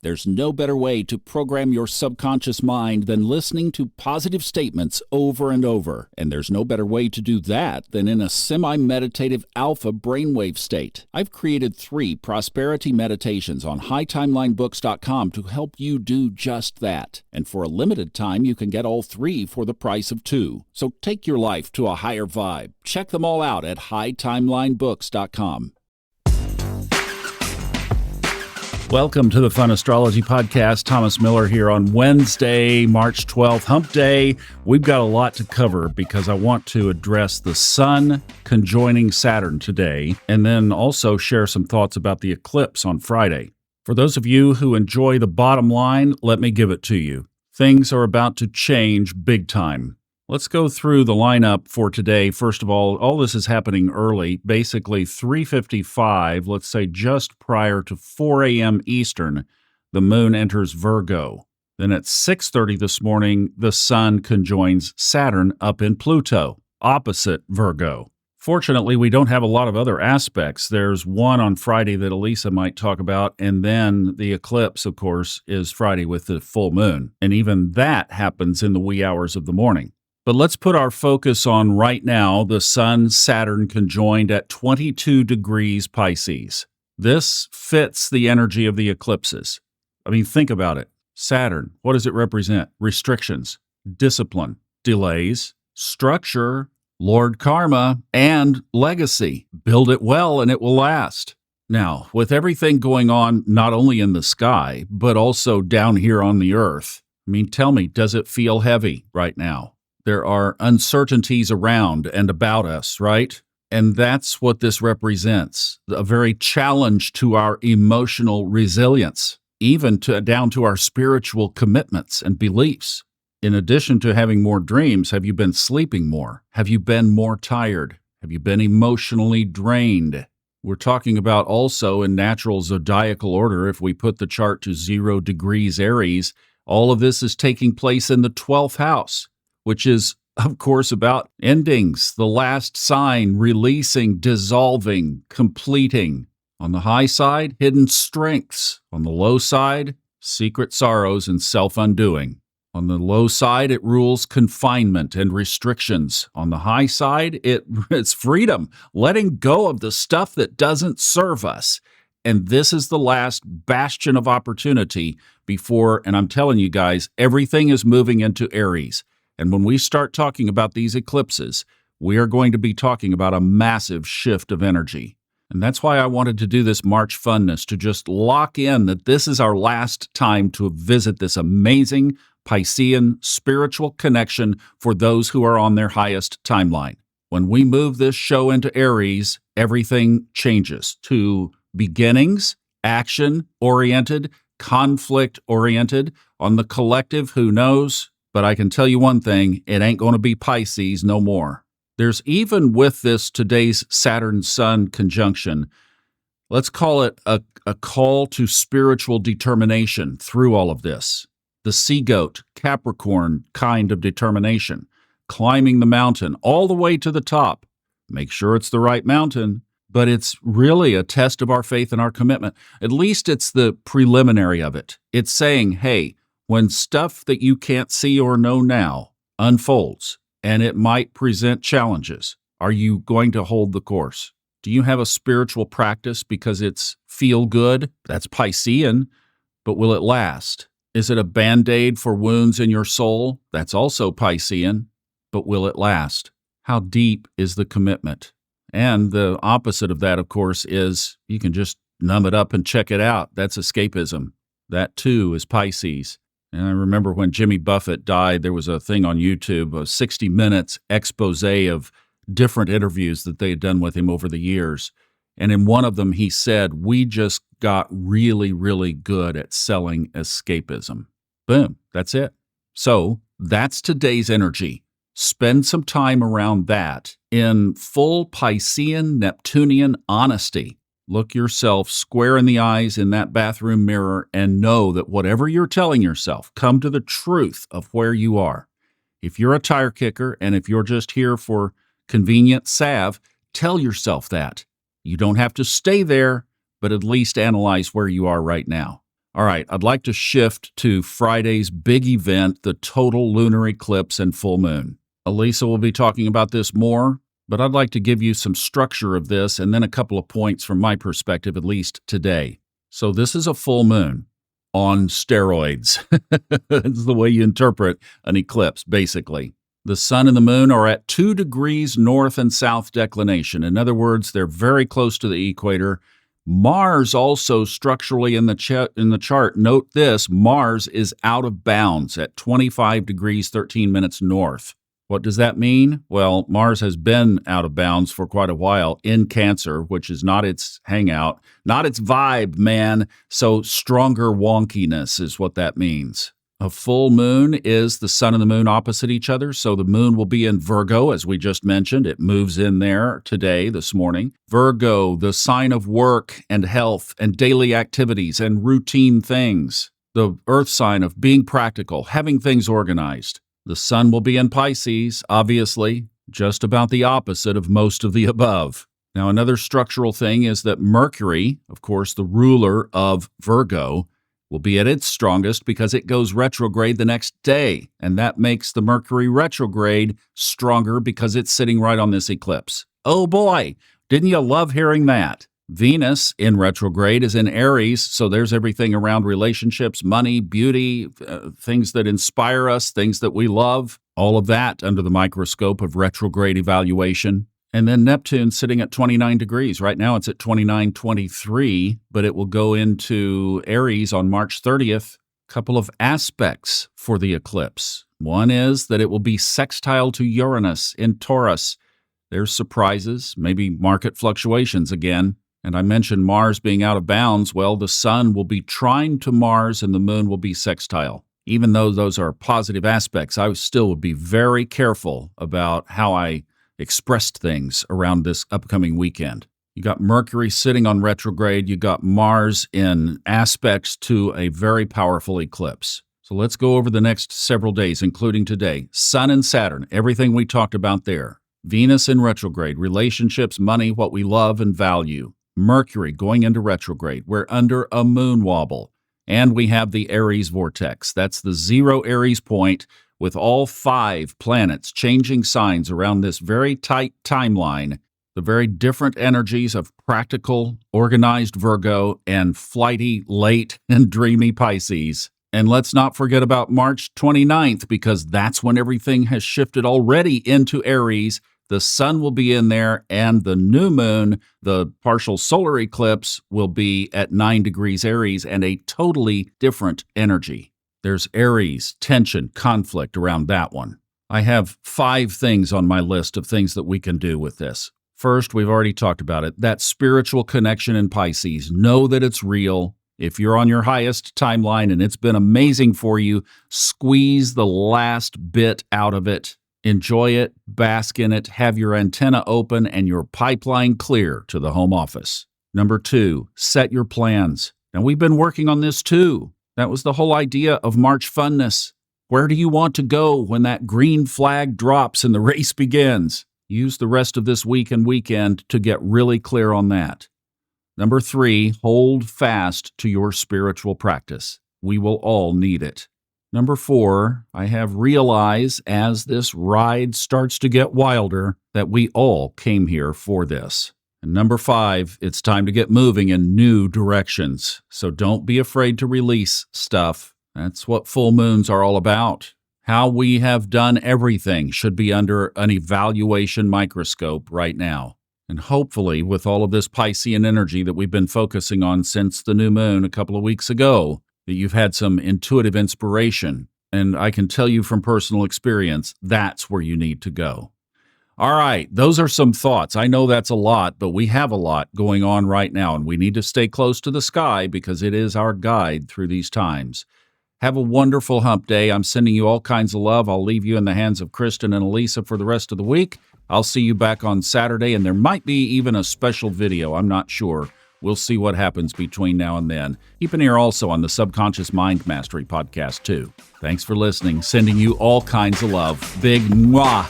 There's no better way to program your subconscious mind than listening to positive statements over and over. And there's no better way to do that than in a semi-meditative alpha brainwave state. I've created 3 prosperity meditations on hightimelinebooks.com to help you do just that. And for a limited time, you can get all 3 for the price of 2. So take your life to a higher vibe. Check them all out at hightimelinebooks.com. Welcome to the Fun Astrology Podcast. Thomas Miller here on Wednesday, March 12th, Hump Day. We've got a lot to cover because I want to address the Sun conjoining Saturn today, and then also share some thoughts about the eclipse on Friday. For those of you who enjoy the bottom line, let me give it to you. Things are about to change big time. Let's go through the lineup for today. First of all this is happening early, basically 3:55, let's say just prior to 4 a.m. Eastern, the moon enters Virgo. Then at 6:30 this morning, the sun conjoins Saturn up in Pluto, opposite Virgo. Fortunately, we don't have a lot of other aspects. There's one on Friday that Elisa might talk about, and then the eclipse, of course, is Friday with the full moon. And even that happens in the wee hours of the morning. But let's put our focus on right now, the Sun-Saturn conjoined at 22 degrees Pisces. This fits the energy of the eclipses. I mean, think about it. Saturn, what does it represent? Restrictions, discipline, delays, structure, Lord Karma, and legacy. Build it well and it will last. Now, with everything going on, not only in the sky, but also down here on the earth, I mean, tell me, does it feel heavy right now? There are uncertainties around and about us, right? And that's what this represents, a very challenge to our emotional resilience, even down to our spiritual commitments and beliefs. In addition to having more dreams, have you been sleeping more? Have you been more tired? Have you been emotionally drained? We're talking about also in natural zodiacal order, if we put the chart to 0 degrees Aries, all of this is taking place in the 12th house, which is, of course, about endings, the last sign, releasing, dissolving, completing. On the high side, hidden strengths. On the low side, secret sorrows and self-undoing. On the low side, it rules confinement and restrictions. On the high side, it's freedom, letting go of the stuff that doesn't serve us. And this is the last bastion of opportunity before, and I'm telling you guys, everything is moving into Aries. And when we start talking about these eclipses, we are going to be talking about a massive shift of energy. And that's why I wanted to do this March funness, to just lock in that this is our last time to visit this amazing Piscean spiritual connection for those who are on their highest timeline. When we move this show into Aries, everything changes to beginnings, action-oriented, conflict-oriented. On the collective, who knows? But I can tell you one thing, it ain't going to be Pisces no more. There's even with this today's Saturn-Sun conjunction, let's call it a call to spiritual determination through all of this. The sea goat, Capricorn kind of determination, climbing the mountain all the way to the top. Make sure it's the right mountain, but it's really a test of our faith and our commitment. At least it's the preliminary of it. It's saying, hey, when stuff that you can't see or know now unfolds, and it might present challenges, are you going to hold the course? Do you have a spiritual practice because it's feel good? That's Piscean, but will it last? Is it a Band-Aid for wounds in your soul? That's also Piscean, but will it last? How deep is the commitment? And the opposite of that, of course, is you can just numb it up and check it out. That's escapism. That too is Pisces. And I remember when Jimmy Buffett died, there was a thing on YouTube, a 60 minutes expose of different interviews that they had done with him over the years. And in one of them, he said, we just got really, really good at selling escapism. Boom, that's it. So that's today's energy. Spend some time around that in full Piscean, Neptunian honesty. Look yourself square in the eyes in that bathroom mirror and know that whatever you're telling yourself, come to the truth of where you are. If you're a tire kicker and if you're just here for convenient salve, tell yourself that. You don't have to stay there, but at least analyze where you are right now. All right, I'd like to shift to Friday's big event, the total lunar eclipse and full moon. Elisa will be talking about this more, but I'd like to give you some structure of this and then a couple of points from my perspective, at least today. So this is a full moon on steroids. It's the way you interpret an eclipse, basically. The sun and the moon are at 2 degrees north and south declination. In other words, they're very close to the equator. Mars also structurally in the chart, note this, Mars is out of bounds at 25 degrees 13 minutes north. What does that mean? Well, Mars has been out of bounds for quite a while in Cancer, which is not its hangout, not its vibe, man. So stronger wonkiness is what that means. A full moon is the sun and the moon opposite each other, so the moon will be in Virgo, as we just mentioned. It moves in there today, this morning. Virgo, the sign of work and health and daily activities and routine things. The earth sign of being practical, having things organized. The sun will be in Pisces, obviously, just about the opposite of most of the above. Now, another structural thing is that Mercury, of course, the ruler of Virgo, will be at its strongest because it goes retrograde the next day, and that makes the Mercury retrograde stronger because it's sitting right on this eclipse. Oh boy, didn't you love hearing that? Venus in retrograde is in Aries, so there's everything around relationships, money, beauty, things that inspire us, things that we love, all of that under the microscope of retrograde evaluation. And then Neptune sitting at 29 degrees. Right now it's at 29.23, but it will go into Aries on March 30th. Couple of aspects for the eclipse. One is that it will be sextile to Uranus in Taurus. There's surprises, maybe market fluctuations again. And I mentioned Mars being out of bounds. Well, the sun will be trine to Mars and the moon will be sextile. Even though those are positive aspects, I still would be very careful about how I expressed things around this upcoming weekend. You got Mercury sitting on retrograde. You got Mars in aspects to a very powerful eclipse. So let's go over the next several days, including today. Sun and Saturn, everything we talked about there. Venus in retrograde, relationships, money, what we love and value. Mercury going into retrograde. We're under a moon wobble. And we have the Aries vortex. That's the 0 Aries point with all 5 planets changing signs around this very tight timeline. The very different energies of practical, organized Virgo and flighty, late, and dreamy Pisces. And let's not forget about March 29th, because that's when everything has shifted already into Aries. The sun will be in there, and the new moon, the partial solar eclipse, will be at 9 degrees Aries and a totally different energy. There's Aries, tension, conflict around that one. I have 5 things on my list of things that we can do with this. First, we've already talked about it, that spiritual connection in Pisces. Know that it's real. If you're on your highest timeline and it's been amazing for you, squeeze the last bit out of it. Enjoy it, bask in it, have your antenna open and your pipeline clear to the home office. Number 2, set your plans. And we've been working on this too. That was the whole idea of March Funness. Where do you want to go when that green flag drops and the race begins? Use the rest of this week and weekend to get really clear on that. Number 3, hold fast to your spiritual practice. We will all need it. Number 4, I have realize as this ride starts to get wilder that we all came here for this. And number 5, it's time to get moving in new directions. So don't be afraid to release stuff. That's what full moons are all about. How we have done everything should be under an evaluation microscope right now. And hopefully, with all of this Piscean energy that we've been focusing on since the new moon a couple of weeks ago, that you've had some intuitive inspiration. And I can tell you from personal experience, that's where you need to go. All right, those are some thoughts. I know that's a lot, but we have a lot going on right now, and we need to stay close to the sky because it is our guide through these times. Have a wonderful hump day. I'm sending you all kinds of love. I'll leave you in the hands of Kristin and Elisa for the rest of the week. I'll see you back on Saturday, and there might be even a special video. I'm not sure. We'll see what happens between now and then. Keep an ear also on the Subconscious Mind Mastery podcast, too. Thanks for listening. Sending you all kinds of love. Big mwah.